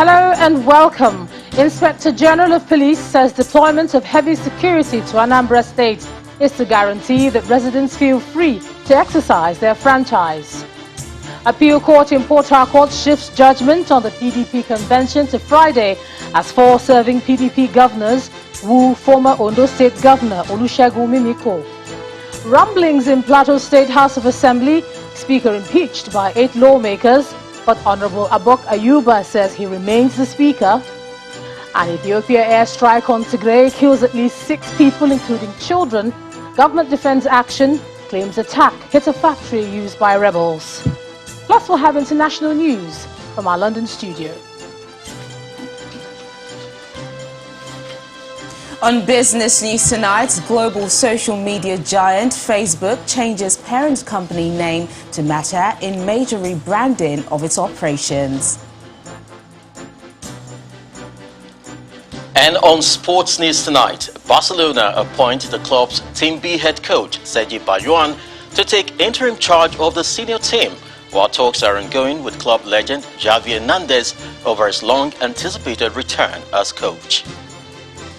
Hello and welcome. Inspector General of Police says deployment of heavy security to Anambra State is to guarantee that residents feel free to exercise their franchise. Appeal Court in Port Harcourt shifts judgment on the PDP convention to Friday as 4 serving PDP governors woo former Ondo State Governor Olusegun Mimiko. Rumblings in Plateau State House of Assembly, Speaker impeached by 8 lawmakers, but Honorable Abok Ayuba says he remains the Speaker. An Ethiopia airstrike on Tigray kills at least 6 people, including children. Government Defense Action claims attack hit a factory used by rebels. Plus, we'll have international news from our London studio. On Business News tonight, global social media giant Facebook changes parent company name to Meta in major rebranding of its operations. And on Sports News tonight, Barcelona appoint the club's Team B head coach, Sergi Barjuan, to take interim charge of the senior team, while talks are ongoing with club legend Javi Hernandez over his long-anticipated return as coach.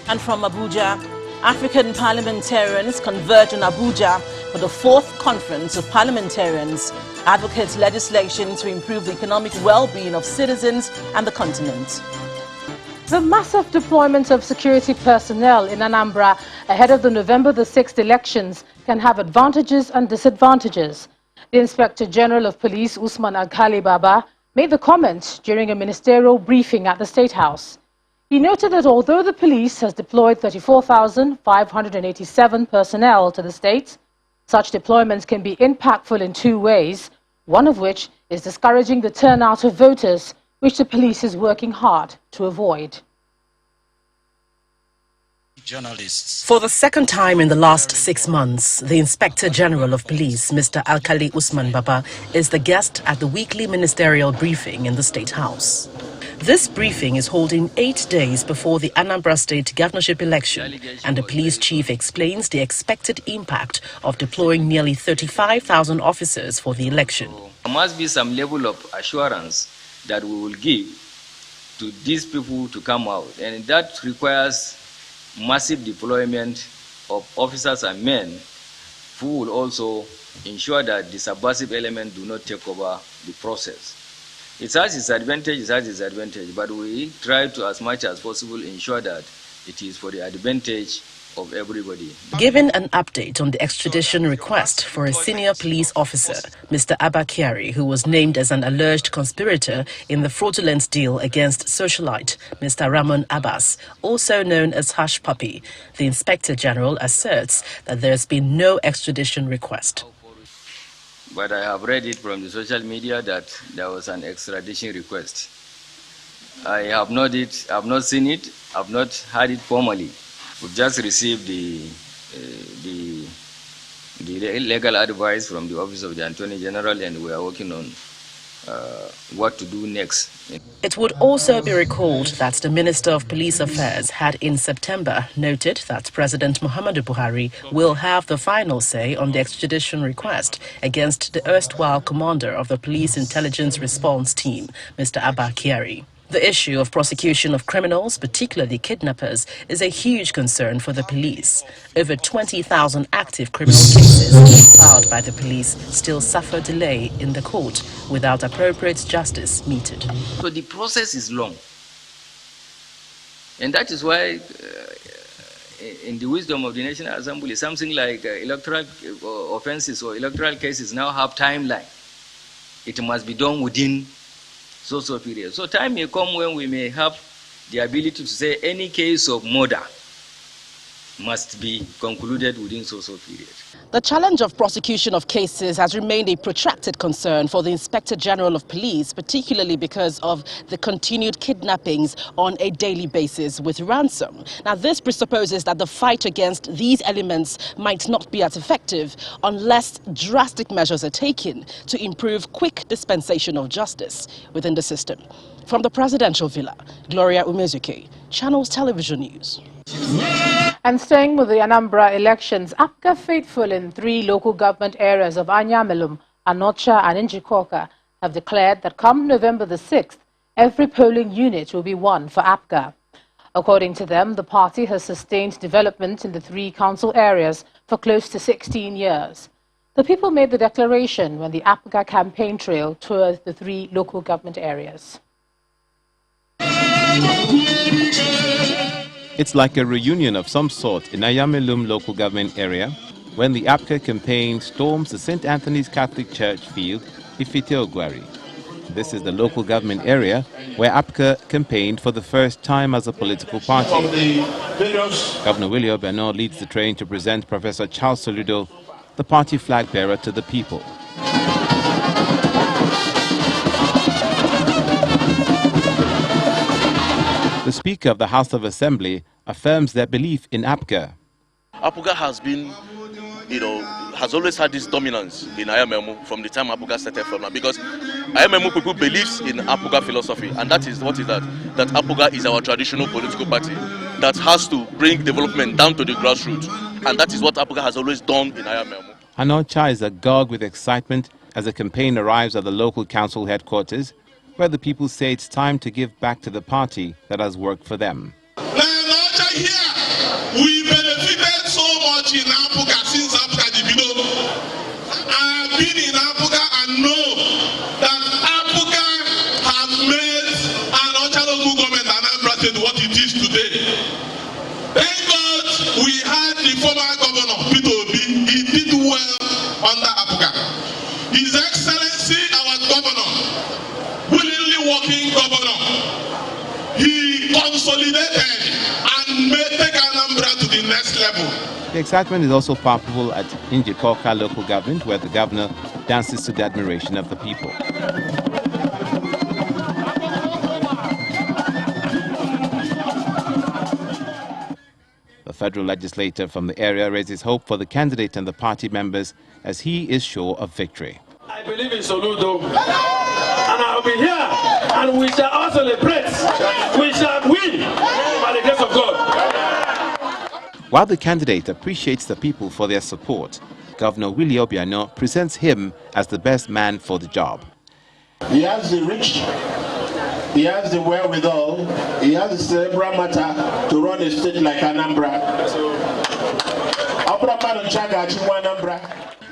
And from Abuja, African parliamentarians converge in Abuja for the 4th Conference of Parliamentarians, advocates legislation to improve the economic well-being of citizens and the continent. The massive deployment of security personnel in Anambra ahead of the November the 6th elections can have advantages and disadvantages. The Inspector General of Police, Usman Alkali Baba, made the comment during a ministerial briefing at the State House. He noted that although the police has deployed 34,587 personnel to the state, such deployments can be impactful in 2 ways, one of which is discouraging the turnout of voters, which the police is working hard to avoid. Journalists. For the second time in the last 6 months, the Inspector General of Police, Mr. Alkali Usman Baba, is the guest at the weekly ministerial briefing in the State House. This briefing is holding 8 days before the Anambra State governorship election, and the police chief explains the expected impact of deploying nearly 35,000 officers for the election. There must be some level of assurance that we will give to these people to come out, and that requires massive deployment of officers and men who will also ensure that the subversive element do not take over the process. It has its advantage, but we try to, as much as possible, ensure that it is for the advantage of everybody. Given an update on the extradition request for a senior police officer, Mr. Abba Kyari, who was named as an alleged conspirator in the fraudulent deal against socialite Mr. Ramon Abbas, also known as Hush Puppy, the Inspector General asserts that there has been no extradition request. But I have read it from the social media that there was an extradition request. I have not seen it, I have not heard it formally. We've just received the legal advice from the Office of the Attorney General, and we are working on what to do next. It would also be recalled that the Minister of Police Affairs had in September noted that President Muhammadu Buhari will have the final say on the extradition request against the erstwhile commander of the Police Intelligence Response Team, Mr. Abba Kyari. The issue of prosecution of criminals, particularly kidnappers, is a huge concern for the police. Over 20,000 active criminal cases filed by the police still suffer delay in the court without appropriate justice meted. So the process is long. And that is why in the wisdom of the National Assembly, something like electoral offenses or electoral cases now have timeline. It must be done within so period. So time may come when we may have the ability to say any case of murder must be concluded within so period. The challenge of prosecution of cases has remained a protracted concern for the Inspector General of Police, particularly because of the continued kidnappings on a daily basis with ransom. Now, this presupposes that the fight against these elements might not be as effective unless drastic measures are taken to improve quick dispensation of justice within the system. From the Presidential Villa, Gloria Umezuke, Channels Television News. And staying with the Anambra elections, APGA faithful in 3 local government areas of Anyamelum, Anocha and Njikoka have declared that come November the 6th, Every polling unit will be one for APGA. According to them, the party has sustained development in the 3 council areas for close to 16 years. The people made the declaration when the APGA campaign trail toured the 3 local government areas. It's like a reunion of some sort in Ayamelum local government area when the APGA campaign storms the St. Anthony's Catholic Church field, Ifiteogwari. This is the local government area where APGA campaigned for the first time as a political party. Governor Willie Obiano leads the train to present Professor Charles Soludo, the party flag bearer, to the people. The Speaker of the House of Assembly affirms their belief in APGA. APGA has been, has always had this dominance in Ayamemu from the time APGA started from now, because Ayamemu people believes in APGA philosophy, and that is what is that? That APGA is our traditional political party that has to bring development down to the grassroots, and that is what APGA has always done in Ayamemu. Anocha is agog with excitement as the campaign arrives at the local council headquarters, where the people say it's time to give back to the party that has worked for them. We benefited so much in APGA since after the video. I have been in APGA and know that APGA has made an local government Anambra State what it is today. Thank God we had the former governor, Peter Obi. He did well under APGA. His Excellency, our governor, willingly working governor, he consolidated and take Anambra to the next level. The excitement is also palpable at Injikoka local government, where the governor dances to the admiration of the people. The federal legislator from the area raises hope for the candidate and the party members as he is sure of victory. I believe in Soludo, and I'll be here, and we shall all celebrate. We shall win by the grace of God. While the candidate appreciates the people for their support, Governor Willie Obiano presents him as the best man for the job. He has the reach, he has the wherewithal, he has the cerebral matter to run a state like Anambra.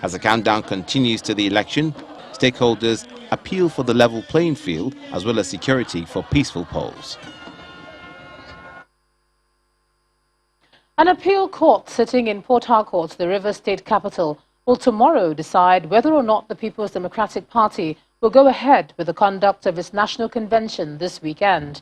As the countdown continues to the election, stakeholders appeal for the level playing field as well as security for peaceful polls. An appeal court sitting in Port Harcourt, the River State capital, will tomorrow decide whether or not the People's Democratic Party will go ahead with the conduct of its national convention this weekend.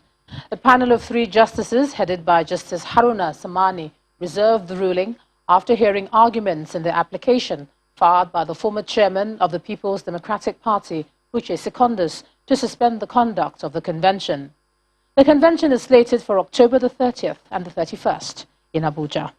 A panel of 3 justices, headed by Justice Haruna Samani, reserved the ruling after hearing arguments in the application filed by the former chairman of the People's Democratic Party, Uche Secondus, to suspend the conduct of the convention. The convention is slated for October the 30th and the 31st in Abuja.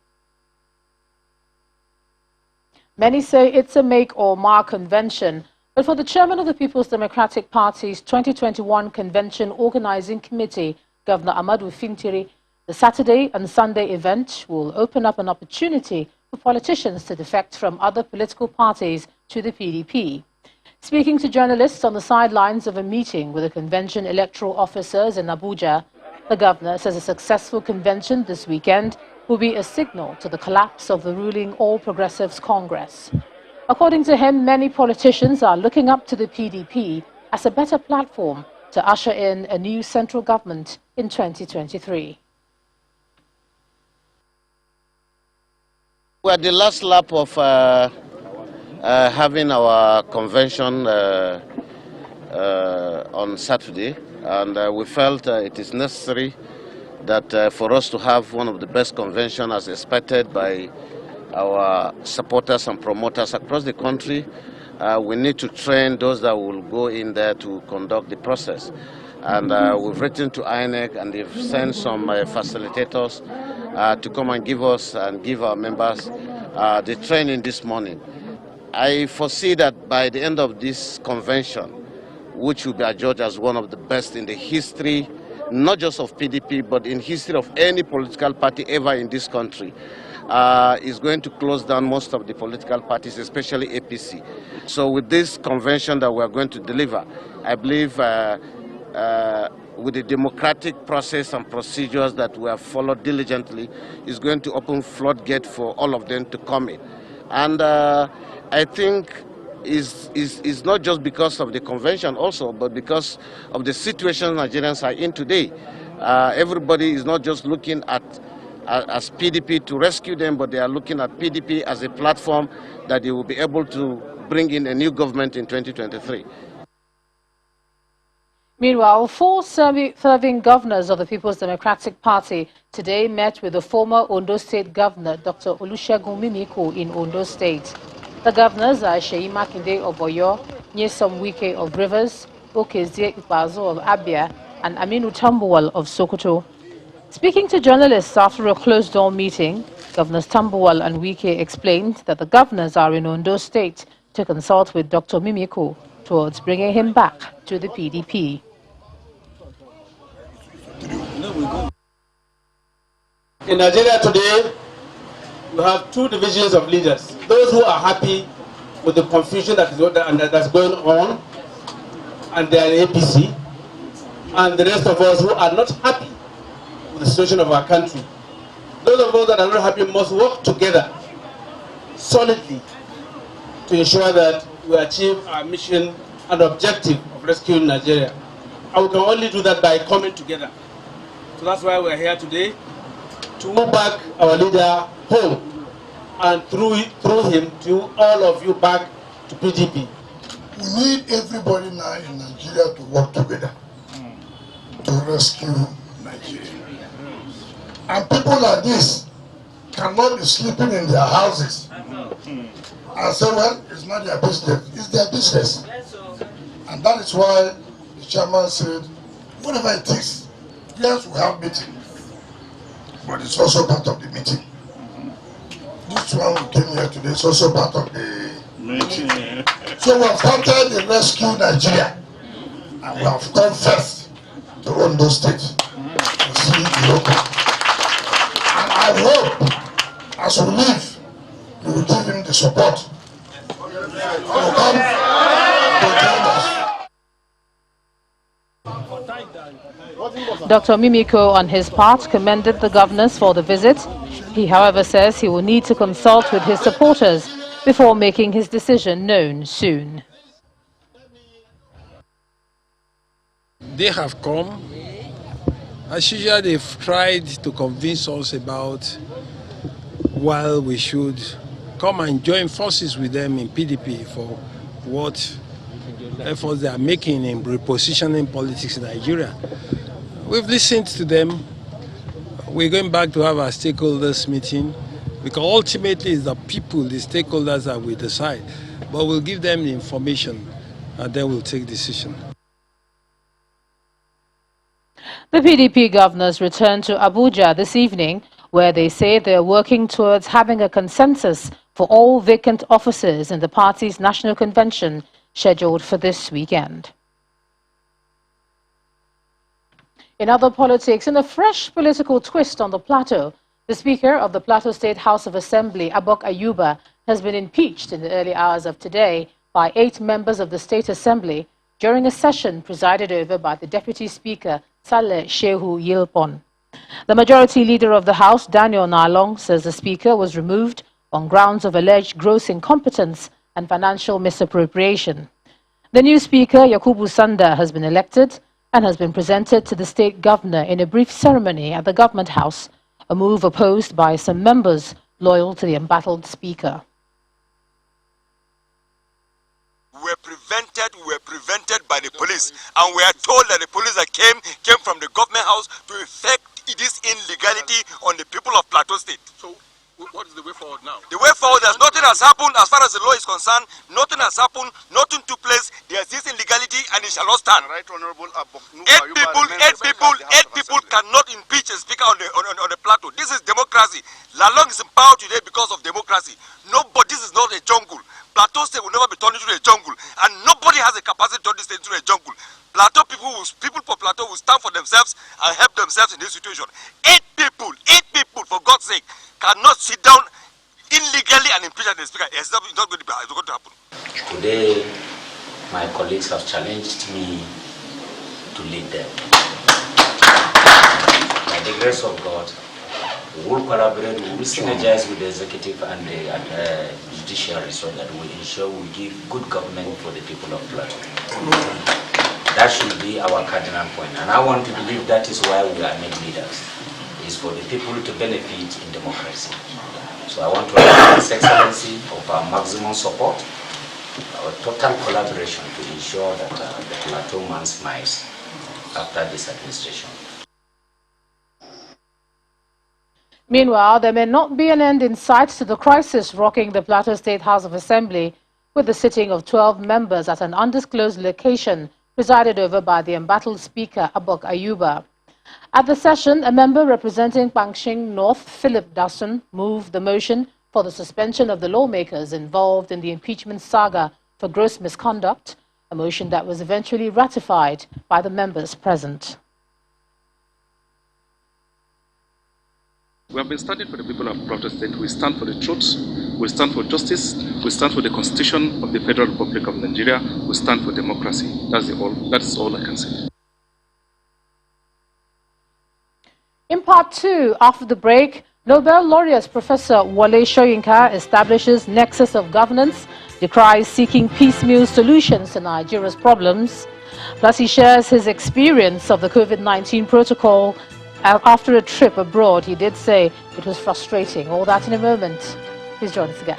Many say it's a make or mar convention, but for the chairman of the People's Democratic Party's 2021 Convention Organizing Committee, Governor Amadu Fintiri, the Saturday and Sunday event will open up an opportunity for politicians to defect from other political parties to the PDP. Speaking to journalists on the sidelines of a meeting with the convention electoral officers in Abuja, the governor says a successful convention this weekend will be a signal to the collapse of the ruling All Progressives Congress. According to him, many politicians are looking up to the PDP as a better platform to usher in a new central government in 2023. We're at the last lap of having our convention on Saturday, and we felt it is necessary that for us to have one of the best conventions as expected by our supporters and promoters across the country, we need to train those that will go in there to conduct the process. And we've written to INEC, and they've sent some facilitators to come and give us and give our members the training this morning. I foresee that by the end of this convention, which will be adjudged as one of the best in the history, not just of PDP, but in history of any political party ever in this country, is going to close down most of the political parties, especially APC. So with this convention that we are going to deliver, I believe with the democratic process and procedures that we have followed diligently, is going to open floodgate for all of them to come in. And I think is not just because of the convention also, but because of the situation Nigerians are in today. Everybody is not just looking at as PDP to rescue them, but they are looking at PDP as a platform that they will be able to bring in a new government in 2023. Meanwhile, four serving governors of the People's Democratic Party today met with the former Ondo State Governor, Dr. Olusegun Mimiko, in Ondo State. The governors are Seyi Makinde of Oyo, Nyesom Wike of Rivers, Okezie Ikpeazu of Abia, and Aminu Tambuwal of Sokoto. Speaking to journalists after a closed-door meeting, Governors Tambuwal and Wike explained that the governors are in Ondo State to consult with Dr. Mimiko towards bringing him back to the PDP. In Nigeria today, we have two divisions of leaders. Those who are happy with the confusion that's going on, and they are in APC, and the rest of us who are not happy with the situation of our country. Those of us that are not happy must work together solidly to ensure that we achieve our mission and objective of rescuing Nigeria. And we can only do that by coming together. So that's why we're here today, to move back our leader home, and through him to all of you back to PDP. We need everybody now in Nigeria to work together to rescue Nigeria. And people like this cannot be sleeping in their houses and say, well, it's not their business. It's their business. And that is why the chairman said, whatever it takes, yes, we have meeting, but it's also part of the meeting. This one we came here today is also part of the meeting. So we have started the rescue Nigeria, and we have come first to Ondo State to see the local. And I hope, as we leave, we will give him the support to come to join us. Dr. Mimiko, on his part, commended the governors for the visit. He, however, says he will need to consult with his supporters before making his decision known soon. They have come. As usual, they've tried to convince us about why we should come and join forces with them in PDP for what efforts they are making in repositioning politics in Nigeria. We've listened to them. We're going back to have our stakeholders meeting, because ultimately it's the people, the stakeholders that we decide. But we'll give them the information and then we'll take decision. The PDP governors returned to Abuja this evening, where they say they're working towards having a consensus for all vacant offices in the party's national convention scheduled for this weekend. In other politics, in a fresh political twist on the Plateau, the Speaker of the Plateau State House of Assembly, Abok Ayuba, has been impeached in the early hours of today by 8 members of the State Assembly during a session presided over by the Deputy Speaker, Saleh Shehu Yilpon. The Majority Leader of the House, Daniel Nalong, says the Speaker was removed on grounds of alleged gross incompetence and financial misappropriation. The new Speaker, Yakubu Sanda, has been elected and has been presented to the State Governor in a brief ceremony at the Government House, a move opposed by some members loyal to the embattled Speaker. We were prevented by the police, and we are told that the police that came from the Government House to effect this illegality on the people of Plateau State. So, what is the way forward now? The way forward is nothing has happened as far as the law is concerned. Nothing has happened. Nothing took place. There is this illegality, and it shall not stand. Right, Honorable Eight people cannot impeach a speaker on the plateau. This is democracy. Lalong is in power today because of democracy. Nobody, this is not a jungle. Plateau State will never be turned into a jungle, and nobody has a capacity to turn this state into a jungle. Plateau people for Plateau will stand for themselves and help themselves in this situation. 8 people, for God's sake, cannot sit down illegally and impeach the speaker. It's not going to happen. Today, my colleagues have challenged me to to lead them. By the grace of God, we will collaborate, we will synergize with the executive and the judiciary so that we ensure we give good government for the people of Plateau. That should be our cardinal point. And I want to believe that is why we are made leaders, is for the people to benefit in democracy. So I want to ask His Excellency of our maximum support, our total collaboration to ensure that the Plateau man smiles after this administration. Meanwhile, there may not be an end in sight to the crisis rocking the Plateau State House of Assembly, with the sitting of 12 members at an undisclosed location presided over by the embattled Speaker Abok Ayuba. At the session, a member representing Pangshing North, Philip Dasson, moved the motion for the suspension of the lawmakers involved in the impeachment saga for gross misconduct, a motion that was eventually ratified by the members present. We have been standing for the people of Plateau State. We stand for the truth, we stand for justice, we stand for the Constitution of the Federal Republic of Nigeria, we stand for democracy. That's all I can say. In part 2, after the break, Nobel laureate Professor Wole Soyinka establishes nexus of governance, decries seeking piecemeal solutions to Nigeria's problems. Plus, he shares his experience of the COVID-19 protocol. After a trip abroad, he did say it was frustrating. All that in a moment. Please join us again.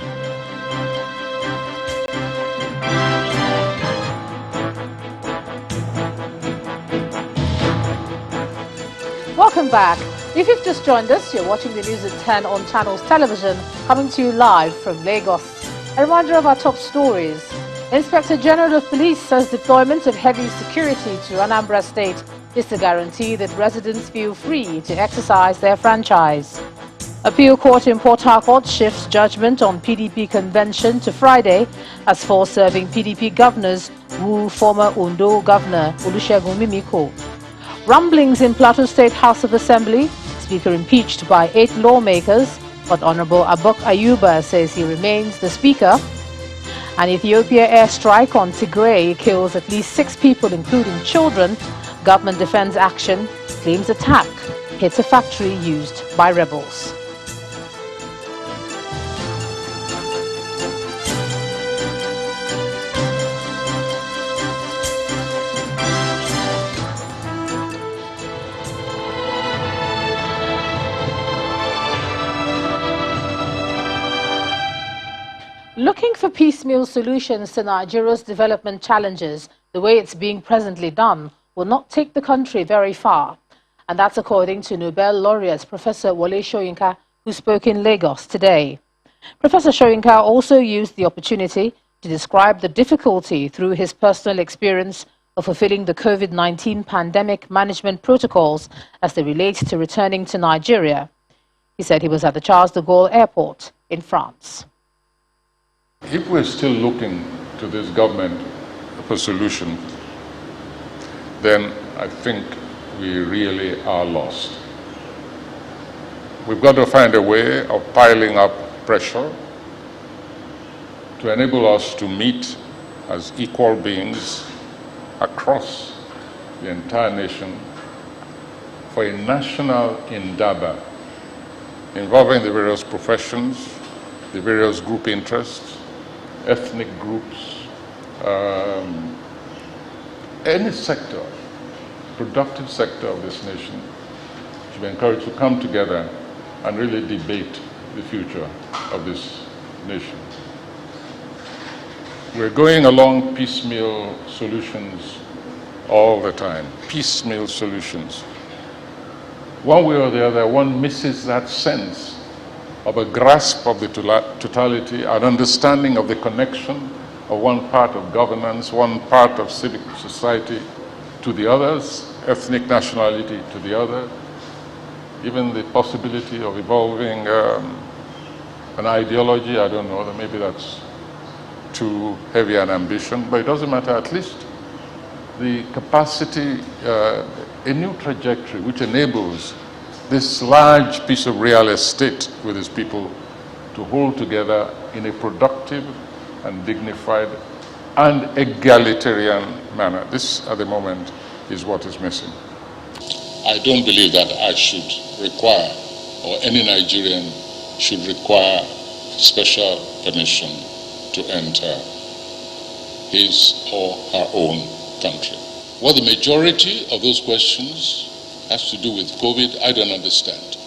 Welcome back. If you've just joined us, you're watching the news at 10 on Channels Television, coming to you live from Lagos. A reminder of our top stories. Inspector General of Police says deployment of heavy security to Anambra State is to guarantee that residents feel free to exercise their franchise. Appeal Court in Port Harcourt shifts judgment on PDP convention to Friday as 4 serving PDP governors woo former Ondo Governor Olusegun Mimiko. Rumblings in Plateau State House of Assembly, Speaker impeached by 8 lawmakers, but Honorable Abok Ayuba says he remains the Speaker. An Ethiopia airstrike on Tigray kills at least 6 people, including children. Government defends action, claims attack hits a factory used by rebels. Looking for piecemeal solutions to Nigeria's development challenges, the way it's being presently done, will not take the country very far. And that's according to Nobel laureate Professor Wole Soyinka, who spoke in Lagos today. Professor Soyinka also used the opportunity to describe the difficulty through his personal experience of fulfilling the COVID-19 pandemic management protocols as they relate to returning to Nigeria. He said he was at the Charles de Gaulle Airport in France. If we're still looking to this government for a solution, then I think we really are lost. We've got to find a way of piling up pressure to enable us to meet as equal beings across the entire nation for a national endeavor involving the various professions, the various group interests, ethnic groups, any sector, productive sector of this nation should be encouraged to come together and really debate the future of this nation. We're going along piecemeal solutions all the time, piecemeal solutions. One way or the other, one misses that sense of a grasp of the totality, an understanding of the connection of one part of governance, one part of civic society to the others, ethnic nationality to the other, even the possibility of evolving an ideology. I don't know, maybe that's too heavy an ambition, but it doesn't matter. At least the capacity, a new trajectory which enables this large piece of real estate with its people to hold together in a productive and dignified and egalitarian manner. This, at the moment, is what is missing. I don't believe that I should require, or any Nigerian should require special permission to enter his or her own country. What the majority of those questions has to do with COVID, I don't understand.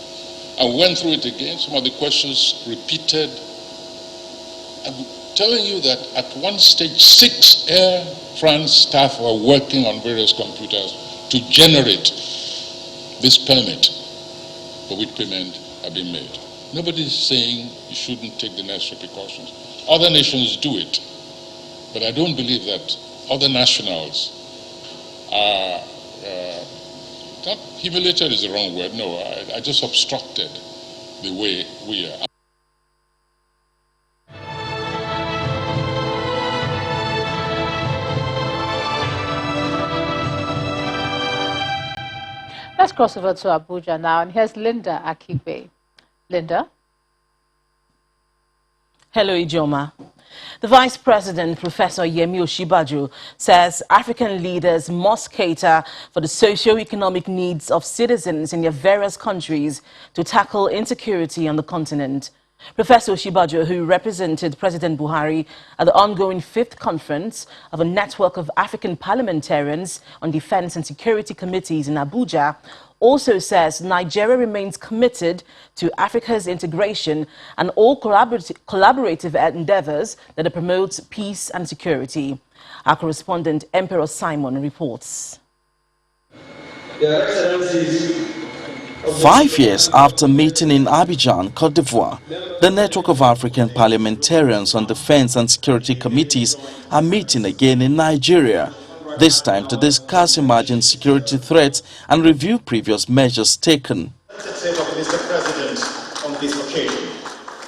I went through it again, some of the questions repeated. I'm telling you that at one stage, 6 Air France staff were working on various computers to generate this permit for which payment have been made. Nobody is saying you shouldn't take the necessary precautions. Other nations do it, but I don't believe that other nationals are, not humiliated is the wrong word, no, I just obstructed the way we are. Let's cross over to Abuja now, and here's Linda Akibe. Linda? Hello, Ijoma. The Vice President, Professor Yemi Osinbajo, says African leaders must cater for the socio-economic needs of citizens in their various countries to tackle insecurity on the continent. Professor Osinbajo, who represented President Buhari at the ongoing 5th conference of a network of African parliamentarians on defense and security committees in Abuja, also says Nigeria remains committed to Africa's integration and all collaborative endeavors that promote peace and security. Our correspondent, Emperor Simon, reports. Your Excellencies, 5 years after meeting in Abidjan, Cote d'Ivoire, the network of African parliamentarians on defense and security committees are meeting again in Nigeria, this time to discuss emerging security threats and review previous measures taken. Mr. President, on this occasion,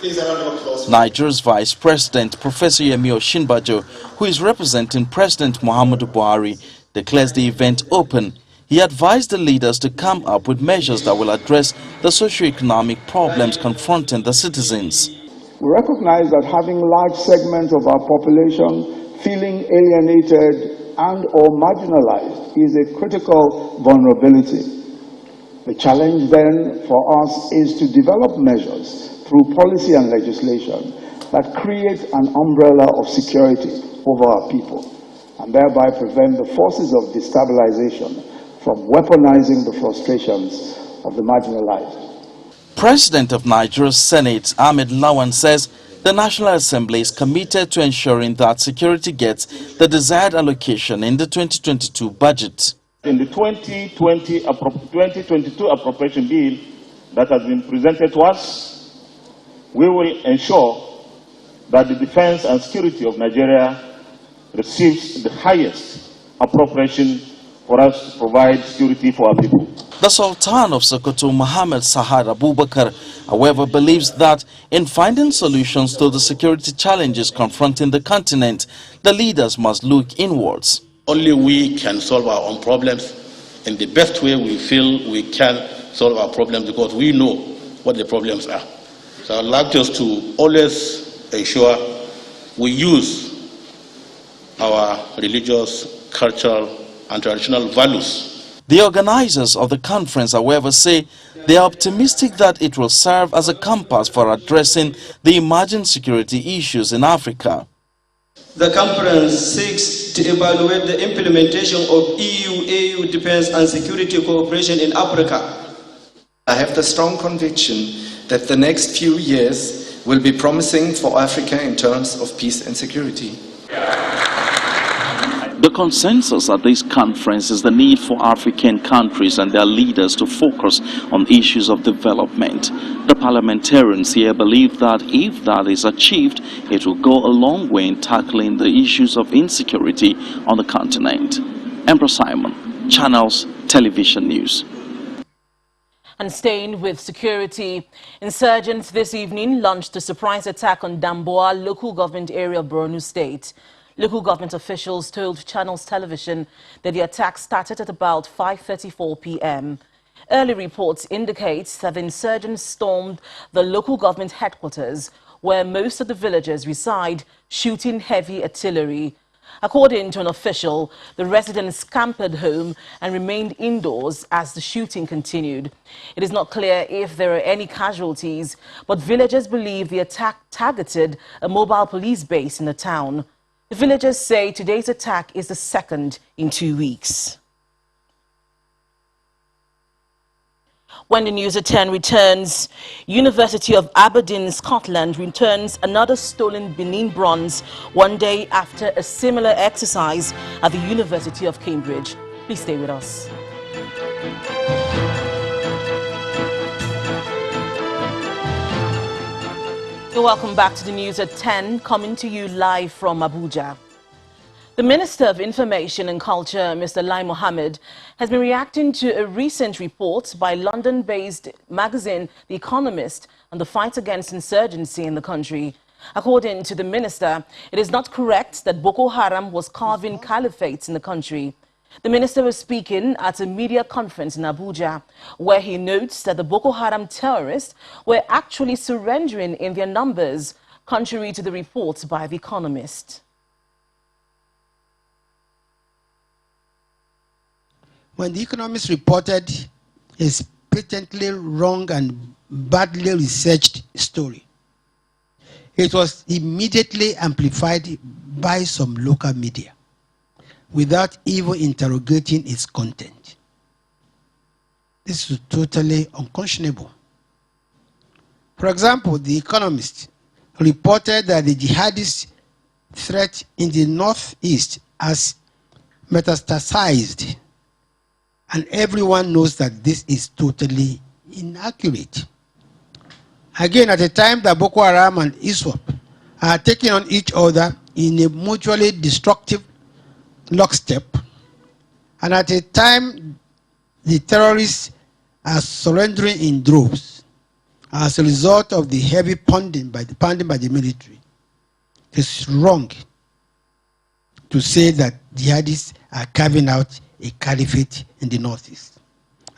please a round of applause. Nigeria's Vice President, Professor Yemi Osinbajo, who is representing President Muhammadu Buhari, declares the event open. He advised the leaders to come up with measures that will address the socio-economic problems confronting the citizens. We recognize that having large segments of our population feeling alienated and or marginalized is a critical vulnerability. The challenge then for us is to develop measures through policy and legislation that create an umbrella of security over our people and thereby prevent the forces of destabilization from weaponizing the frustrations of the marginalized. President of Nigeria's Senate, Ahmed Lawan, says the National Assembly is committed to ensuring that security gets the desired allocation in the 2022 budget. In the 2022 appropriation bill that has been presented to us, we will ensure that the defense and security of Nigeria receives the highest appropriation for us to provide security for our people. The Sultan of Sokoto, Mohammed Sahad Abubakar, however, believes that in finding solutions to the security challenges confronting the continent, the leaders must look inwards. Only we can solve our own problems in the best way we feel we can solve our problems, because we know what the problems are. So I'd like us to always ensure we use our religious, cultural, and traditional values. The organizers of the conference, however, say they are optimistic that it will serve as a compass for addressing the emerging security issues in Africa. The conference seeks to evaluate the implementation of EU-AU defense and security cooperation in Africa. I have the strong conviction that the next few years will be promising for Africa in terms of peace and security. The consensus at this conference is the need for African countries and their leaders to focus on issues of development. The parliamentarians here believe that if that is achieved, it will go a long way in tackling the issues of insecurity on the continent. Emperor Simon, Channels Television News. And staying with security, insurgents this evening launched a surprise attack on Damboa local government area of Borno State. Local government officials told Channels Television that the attack started at about 5:34 p.m. Early reports indicate that the insurgents stormed the local government headquarters, where most of the villagers reside, shooting heavy artillery. According to an official, the residents scampered home and remained indoors as the shooting continued. It is not clear if there are any casualties, but villagers believe the attack targeted a mobile police base in the town. The villagers say today's attack is the second in 2 weeks. When the news at 10 returns, University of Aberdeen, Scotland returns another stolen Benin bronze 1 day after a similar exercise at the University of Cambridge. Please stay with us. You're welcome back to the news at 10, coming to you live from Abuja. The Minister of Information and Culture, Mr. Lai Mohammed, has been reacting to a recent report by London-based magazine The Economist on the fight against insurgency in the country. According to the minister, it is not correct that Boko Haram was carving caliphates in the country. The minister was speaking at a media conference in Abuja, where he notes that the Boko Haram terrorists were actually surrendering in their numbers, contrary to the reports by The Economist. When The Economist reported a patently wrong and badly researched story, it was immediately amplified by some local media without even interrogating its content. This is totally unconscionable. For example, The Economist reported that the jihadist threat in the northeast has metastasized, and everyone knows that this is totally inaccurate. Again, at a time that Boko Haram and ISWAP are taking on each other in a mutually destructive lockstep, and at a time the terrorists are surrendering in droves as a result of the heavy pounding by the military, it's wrong to say that jihadists are carving out a caliphate in the northeast,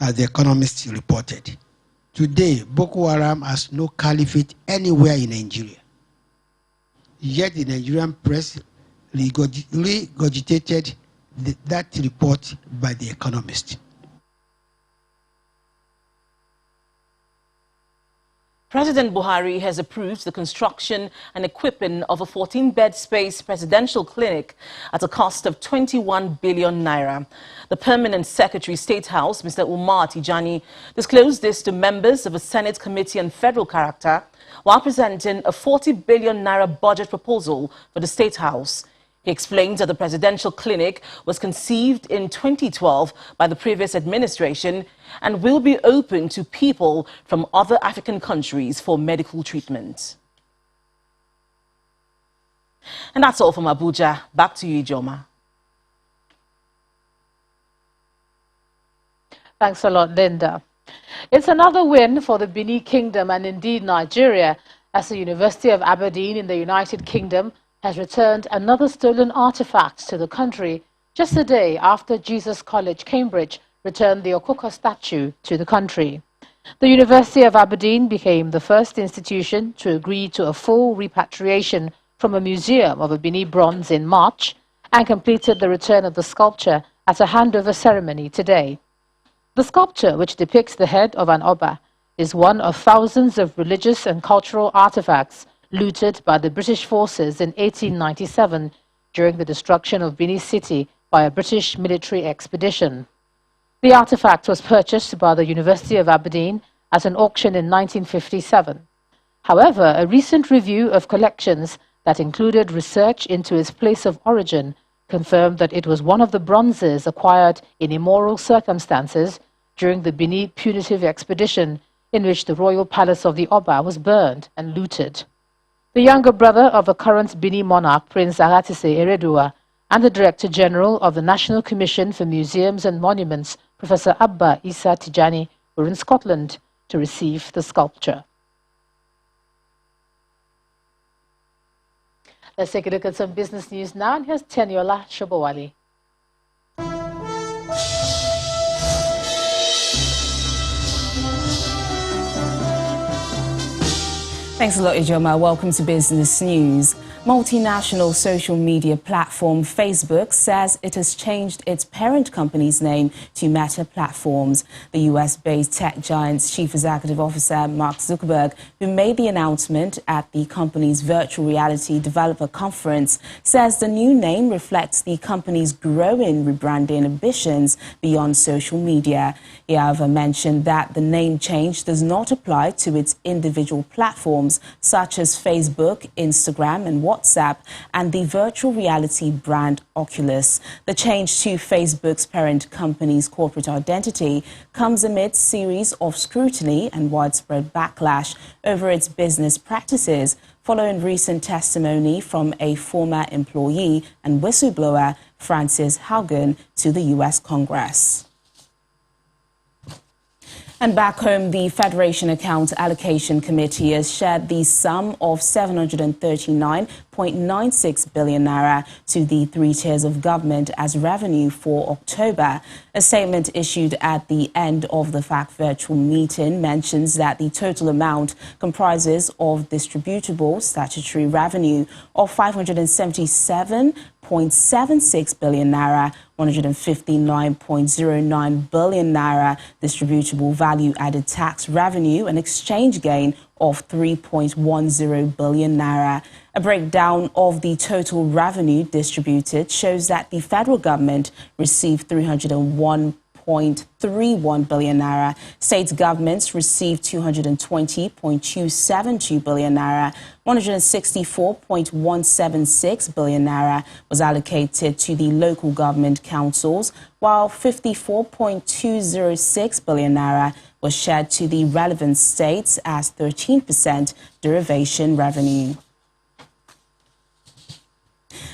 as The Economist reported. Today, Boko Haram has no caliphate anywhere in Nigeria. Yet the Nigerian press regurgitated that report by The Economist. President Buhari has approved the construction and equipping of a 14-bed space presidential clinic at a cost of 21 billion naira. The Permanent Secretary State House, Mr. Umar Tijani, disclosed this to members of a Senate Committee on Federal Character while presenting a 40 billion naira budget proposal for the State House. He explained that the presidential clinic was conceived in 2012 by the previous administration and will be open to people from other African countries for medical treatment. And that's all from Abuja. Back to you, Ijoma. Thanks a lot, Linda. It's another win for the Benin Kingdom and indeed Nigeria, as the University of Aberdeen in the United Kingdom has returned another stolen artifact to the country just a day after Jesus College, Cambridge, returned the Okoko statue to the country. The University of Aberdeen became the first institution to agree to a full repatriation from a museum of a Benin bronze in March and completed the return of the sculpture at a handover ceremony today. The sculpture, which depicts the head of an Oba, is one of thousands of religious and cultural artifacts looted by the British forces in 1897 during the destruction of Benin City by a British military expedition. The artifact was purchased by the University of Aberdeen at an auction in 1957. However, a recent review of collections that included research into its place of origin confirmed that it was one of the bronzes acquired in immoral circumstances during the Benin punitive expedition in which the royal palace of the Oba was burned and looted. The younger brother of the current Benin monarch, Prince Agatise Eredua, and the Director General of the National Commission for Museums and Monuments, Professor Abba Issa Tijani, were in Scotland to receive the sculpture. Let's take a look at some business news now, and here's Teniola Shobowali. Thanks a lot, Ijoma. Welcome to Business News. Multinational social media platform Facebook says it has changed its parent company's name to Meta Platforms. The US-based tech giant's chief executive officer, Mark Zuckerberg, who made the announcement at the company's virtual reality developer conference, says the new name reflects the company's growing rebranding ambitions beyond social media. He, however, mentioned that the name change does not apply to its individual platforms such as Facebook, Instagram, and WhatsApp, and the virtual reality brand Oculus. The change to Facebook's parent company's corporate identity comes amid a series of scrutiny and widespread backlash over its business practices, following recent testimony from a former employee and whistleblower, Frances Haugen, to the U.S. Congress. And back home, the Federation Account Allocation Committee has shared the sum of 739.96 billion naira to the three tiers of government as revenue for October. A statement issued at the end of the FAC virtual meeting mentions that the total amount comprises of distributable statutory revenue of 577.76 billion naira, 159.09 billion naira distributable value-added tax revenue, and exchange gain of 3.10 billion naira. A breakdown of the total revenue distributed shows that the federal government received 301.31 billion naira. State governments received 220.272 billion naira. 164.176 billion naira was allocated to the local government councils, while 54.206 billion naira was shared to the relevant states as 13% derivation revenue.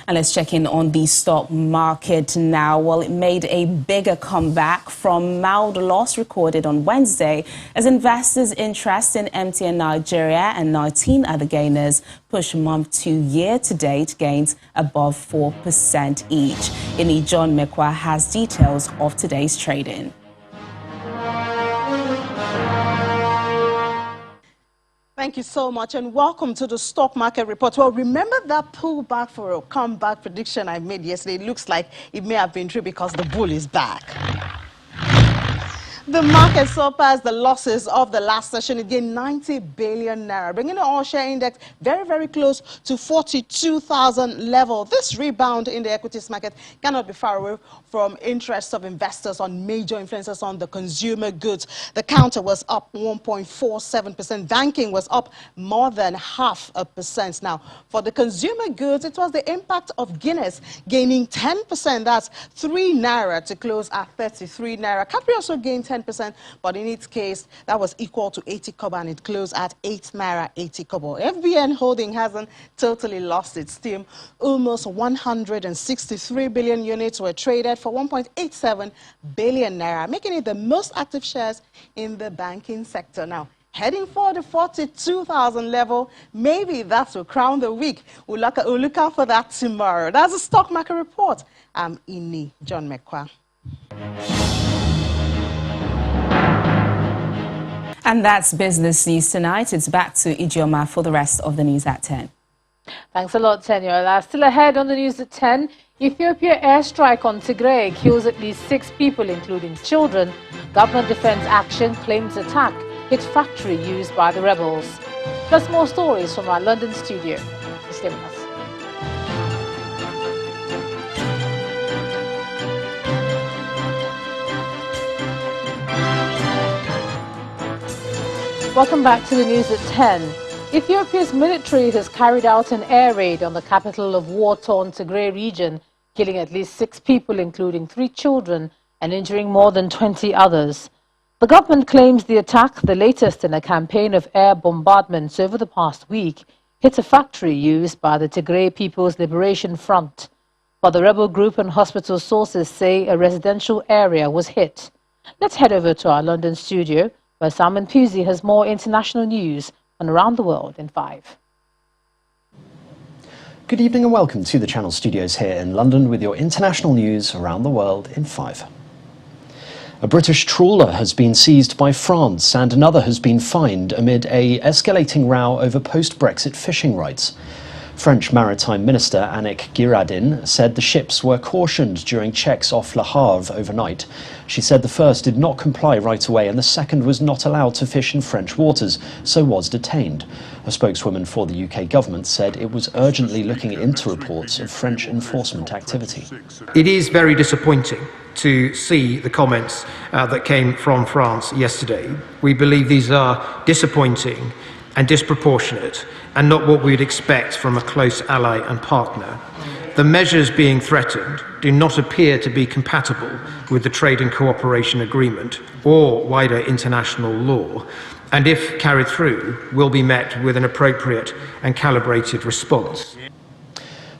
And let's check in on the stock market now. Well, it made a bigger comeback from mild loss recorded on Wednesday as investors' interest in MTN Nigeria and 19 other gainers pushed month-to-year-to-date gains above 4% each. Ini John Mekwa has details of today's trading. Thank you so much and welcome to the stock market report. Well, remember that pullback for a comeback prediction I made yesterday? It looks like it may have been true because the bull is back. The market surpassed the losses of the last session. It gained 90 billion naira, bringing the all-share index very, very close to 42,000 level. This rebound in the equities market cannot be far away from interests of investors on major influences on the consumer goods. The counter was up 1.47%. Banking was up more than 0.5%. Now, for the consumer goods, it was the impact of Guinness gaining 10%. That's 3 naira to close at 33 naira. Capri also gained 10%, but in its case, that was equal to 80 kobo, and it closed at 8 naira 80 kobo. FBN Holding hasn't totally lost its steam. Almost 163 billion units were traded for 1.87 billion naira, making it the most active shares in the banking sector. Now, heading for the 42,000 level, maybe that will crown the week. We'll look out for that tomorrow. That's the stock market report. I'm Ini John Mekwa. And that's business news tonight. It's back to Ijeoma for the rest of the news at 10. Thanks a lot, Teniola. Still ahead on the news at 10, Ethiopia airstrike on Tigray kills at least 6 people, including children. Government defense action claims attack hit factory used by the rebels. Plus more stories from our London studio. Stay with us. Welcome back to the news at 10. Ethiopia's military has carried out an air raid on the capital of war-torn Tigray region, killing at least 6 people, including 3 children, and injuring more than 20 others. The government claims the attack, the latest in a campaign of air bombardments over the past week, hit a factory used by the Tigray People's Liberation Front. But the rebel group and hospital sources say a residential area was hit. Let's head over to our London studio, where Simon Pusey has more international news on Around the World in 5. Good evening and welcome to the Channel Studios here in London with your international news around the world in 5. A British trawler has been seized by France and another has been fined amid an escalating row over post-Brexit fishing rights. French Maritime Minister Annick Girardin said the ships were cautioned during checks off Le Havre overnight. She said the first did not comply right away and the second was not allowed to fish in French waters, so was detained. A spokeswoman for the UK government said it was urgently looking into reports of French enforcement activity. It is very disappointing to see the comments that came from France yesterday. We believe these are disappointing and disproportionate and not what we would expect from a close ally and partner. The measures being threatened do not appear to be compatible with the Trade and Cooperation Agreement or wider international law, and if carried through, will be met with an appropriate and calibrated response.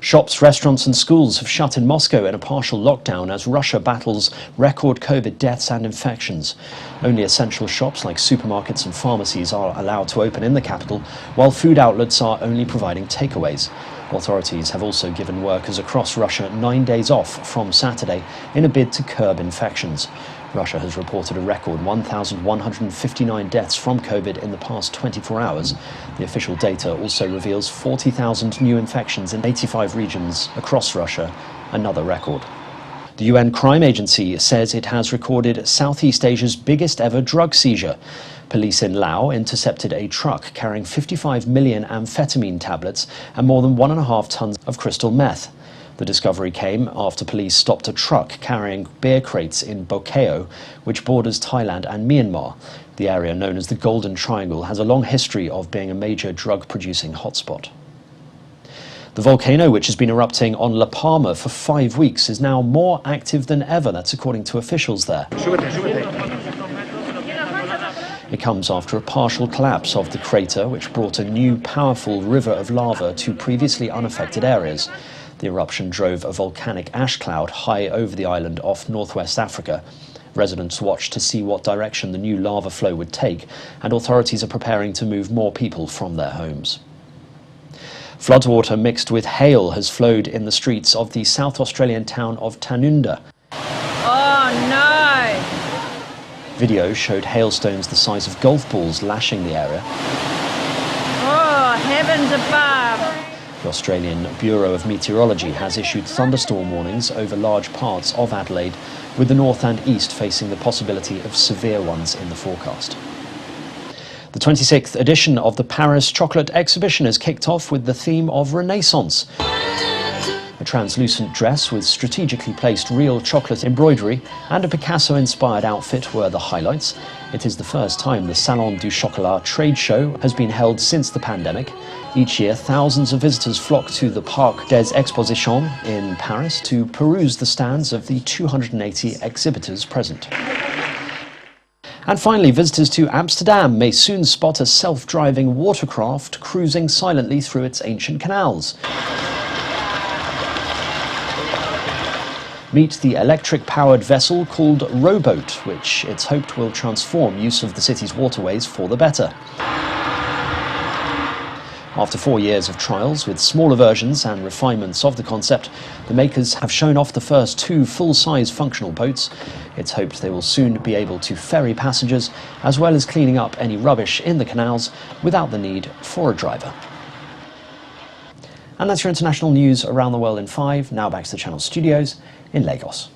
Shops, restaurants and schools have shut in Moscow in a partial lockdown as Russia battles record COVID deaths and infections. Only essential shops like supermarkets and pharmacies are allowed to open in the capital, while food outlets are only providing takeaways. Authorities have also given workers across Russia 9 days off from Saturday in a bid to curb infections. Russia has reported a record 1,159 deaths from COVID in the past 24 hours. The official data also reveals 40,000 new infections in 85 regions across Russia, another record. The UN Crime Agency says it has recorded Southeast Asia's biggest ever drug seizure. Police in Laos intercepted a truck carrying 55 million amphetamine tablets and more than 1.5 tons of crystal meth. The discovery came after police stopped a truck carrying beer crates in Bokeo, which borders Thailand and Myanmar. The area known as the Golden Triangle has a long history of being a major drug-producing hotspot. The volcano, which has been erupting on La Palma for 5 weeks, is now more active than ever. That's according to officials there. It comes after a partial collapse of the crater, which brought a new powerful river of lava to previously unaffected areas. The eruption drove a volcanic ash cloud high over the island off northwest Africa. Residents watched to see what direction the new lava flow would take, and authorities are preparing to move more people from their homes. Floodwater mixed with hail has flowed in the streets of the South Australian town of Tanunda. Oh no! Video showed hailstones the size of golf balls lashing the area. Oh, heavens above! The Australian Bureau of Meteorology has issued thunderstorm warnings over large parts of Adelaide, with the north and east facing the possibility of severe ones in the forecast. The 26th edition of the Paris Chocolate Exhibition has kicked off with the theme of Renaissance. A translucent dress with strategically placed real chocolate embroidery and a Picasso-inspired outfit were the highlights. It is the first time the Salon du Chocolat trade show has been held since the pandemic. Each year, thousands of visitors flock to the Parc des Expositions in Paris to peruse the stands of the 280 exhibitors present. And finally, visitors to Amsterdam may soon spot a self-driving watercraft cruising silently through its ancient canals. Meet the electric-powered vessel called Rowboat, which it's hoped will transform use of the city's waterways for the better. After 4 years of trials with smaller versions and refinements of the concept, the makers have shown off the first 2 full-size functional boats. It's hoped they will soon be able to ferry passengers, as well as cleaning up any rubbish in the canals without the need for a driver. And that's your international news around the world in 5. Now back to the Channel studios in Lagos.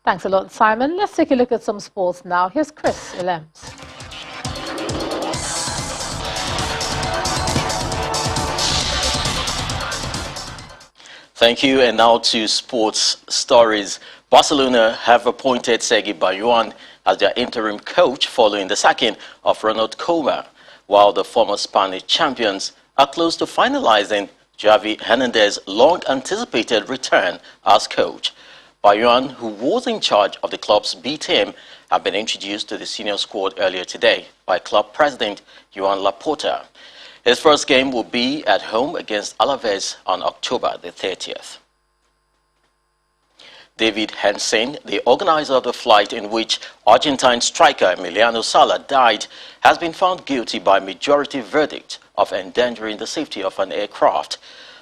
Thanks a lot, Simon. Let's take a look at some sports now. Here's Chris Ilems. Thank you. And now to sports stories. Barcelona have appointed Sergi Barjuan as their interim coach following the sacking of Ronald Koeman, while the former Spanish champions are close to finalizing Xavi Hernandez's long-anticipated return as coach. Barjuan, who was in charge of the club's B team, had been introduced to the senior squad earlier today by club president Joan Laporta. His first game will be at home against Alaves on October the 30th. David Hansen, the organizer of the flight in which Argentine striker Emiliano Sala died, has been found guilty by majority verdict of endangering the safety of an aircraft.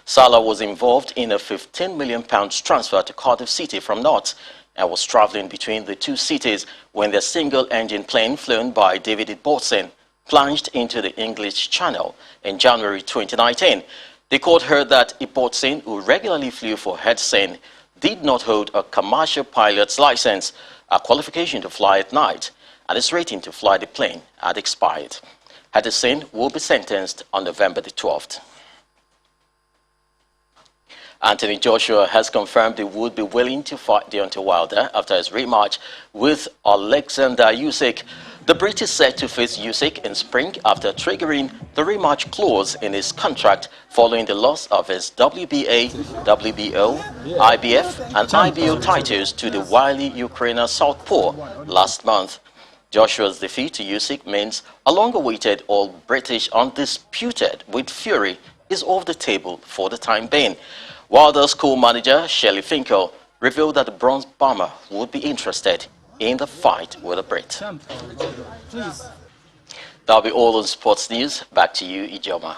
Sala was involved in a £15 million transfer to Cardiff City from Nantes and was travelling between the two cities when the single-engine plane flown by David Ibbotson plunged into the English Channel in January 2019. The court heard that Ipotsing, who regularly flew for Hedsing, did not hold a commercial pilot's license, a qualification to fly at night, and his rating to fly the plane had expired. Hedsing will be sentenced on November the 12th. Anthony Joshua has confirmed he would be willing to fight Deontay Wilder after his rematch with Alexander Usyk. The Brit is set to face Usyk in spring after triggering the rematch clause in his contract following the loss of his WBA, WBO, IBF and IBO titles to the wily Ukrainian southpaw last month. Joshua's defeat to Usyk means a long-awaited All-British undisputed with Fury is off the table for the time being. Wilder's co-manager Shelley Finkel revealed that the bronze bomber would be interested in the fight with the Brit. That'll be all on sports news. Back to you, Ijoma.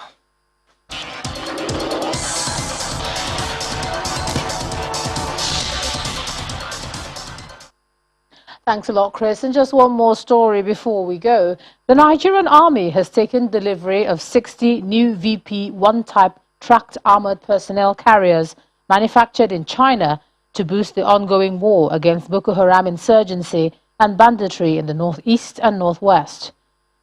Thanks a lot, Chris. And just one more story before we go. The Nigerian Army has taken delivery of 60 new VP-1 type tracked armored personnel carriers manufactured in China to boost the ongoing war against Boko Haram insurgency and banditry in the northeast and northwest.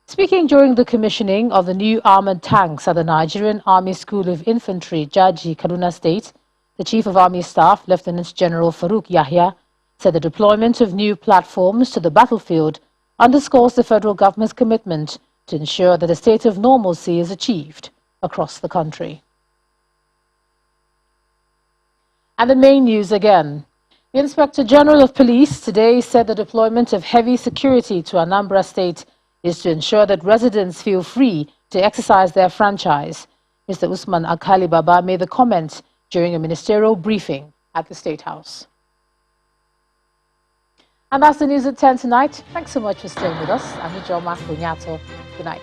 Speaking during the commissioning of the new armored tanks at the Nigerian Army School of Infantry, Jaji, Kaduna State, the Chief of Army Staff, Lieutenant General Farouk Yahya, said the deployment of new platforms to the battlefield underscores the federal government's commitment to ensure that a state of normalcy is achieved across the country. And the main news again. The Inspector General of Police today said the deployment of heavy security to Anambra State is to ensure that residents feel free to exercise their franchise. Mr. Usman Akali Baba made the comment during a ministerial briefing at the State House. And that's the news at 10 tonight. Thanks so much for staying with us. I'm Ijoma Kunyato. Good night.